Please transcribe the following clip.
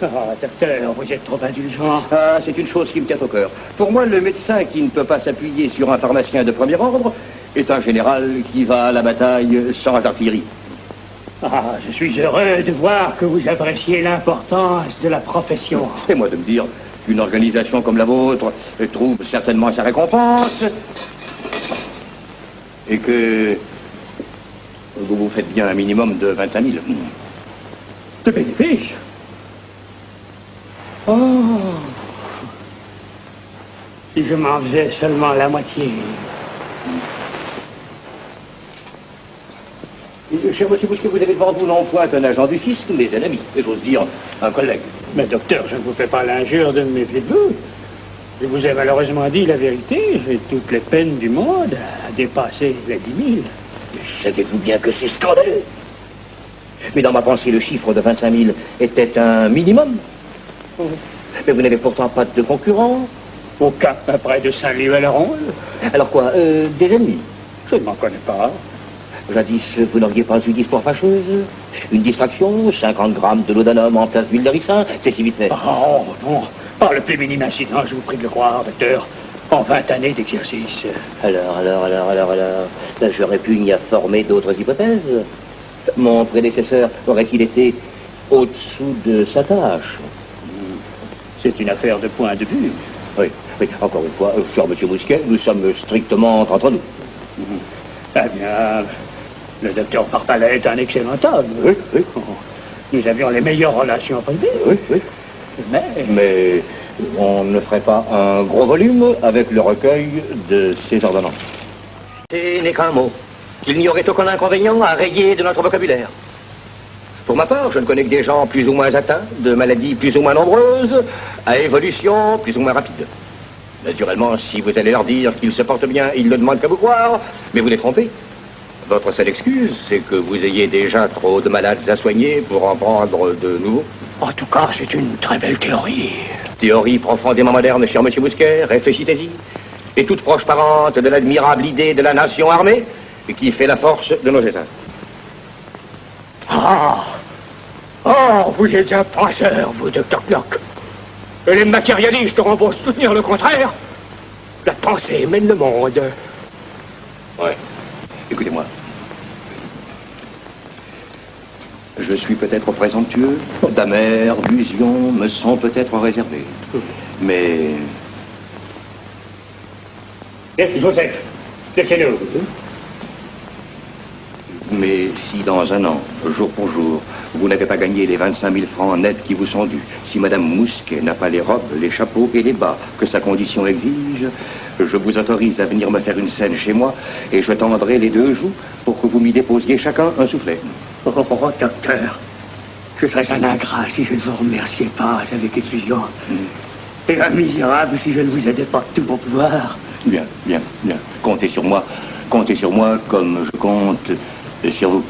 Ah, docteur, vous êtes trop indulgent. Ah, c'est une chose qui me tient au cœur. Pour moi, le médecin qui ne peut pas s'appuyer sur un pharmacien de premier ordre est un général qui va à la bataille sans artillerie. Ah, je suis heureux de voir que vous appréciez l'importance de la profession. C'est moi de me dire qu'une organisation comme la vôtre trouve certainement sa récompense et que vous vous faites bien un minimum de 25 000. De bénéfice. Oh, si je m'en faisais seulement la moitié. Cher monsieur Bousquet, vous avez devant vous non point un agent du fisc, mais un ami, et j'ose dire un collègue. Mais docteur, je ne vous fais pas l'injure de me méfier de vous. Je vous ai malheureusement dit la vérité. J'ai toutes les peines du monde à dépasser les 10 000. Savez-vous bien que c'est scandaleux? Mais dans ma pensée, le chiffre de 25 000 était un minimum. Mais vous n'avez pourtant pas de concurrents. Aucun, près de Saint-Louis à la ronde. Alors quoi, des ennemis? Je ne m'en connais pas. Jadis, vous n'auriez pas eu d'histoire fâcheuse? Une distraction, 50 grammes de laudanum en place d'huile de ricin, c'est si vite fait. Oh, non. Pas le plus minime incident, je vous prie de le croire, docteur. En 20 années d'exercice. Alors, j'aurais pu y former d'autres hypothèses. Mon prédécesseur aurait-il été au-dessous de sa tâche? C'est une affaire de point de vue. Oui, encore une fois, cher monsieur Bousquet, nous sommes strictement entre nous. Eh bien, le docteur Farfalet est un excellent homme. Oui. Nous avions les meilleures relations privées. Oui. Mais on ne ferait pas un gros volume avec le recueil de ces ordonnances. Ce n'est qu'un mot. Il n'y aurait aucun inconvénient à rayer de notre vocabulaire. Pour ma part, je ne connais que des gens plus ou moins atteints, de maladies plus ou moins nombreuses, à évolution plus ou moins rapide. Naturellement, si vous allez leur dire qu'ils se portent bien, ils ne demandent qu'à vous croire, mais vous les trompez. Votre seule excuse, c'est que vous ayez déjà trop de malades à soigner pour en prendre de nouveaux. En tout cas, c'est une très belle théorie. Théorie profondément moderne, cher monsieur Bousquet, réfléchissez-y. Et toute proche parente de l'admirable idée de la nation armée, qui fait la force de nos États. Vous êtes un penseur, vous, docteur Glock. Et les matérialistes auront beau soutenir le contraire. La pensée mène le monde. Ouais. Écoutez-moi. Je suis peut-être présomptueux, d'amères illusions me sont peut-être réservées. Mais... Joseph, laissez-nous. Mais si dans un an, jour pour jour, vous n'avez pas gagné les 25 000 francs nets qui vous sont dus, si Madame Mousquet n'a pas les robes, les chapeaux et les bas que sa condition exige, je vous autorise à venir me faire une scène chez moi et je tendrai les 2 joues pour que vous m'y déposiez chacun un soufflet. Oh, docteur, je serais un ingrat si je ne vous remerciais pas avec effusion. Et un misérable si je ne vous aidais pas de tout mon pouvoir. Bien. Comptez sur moi comme je compte sur vous.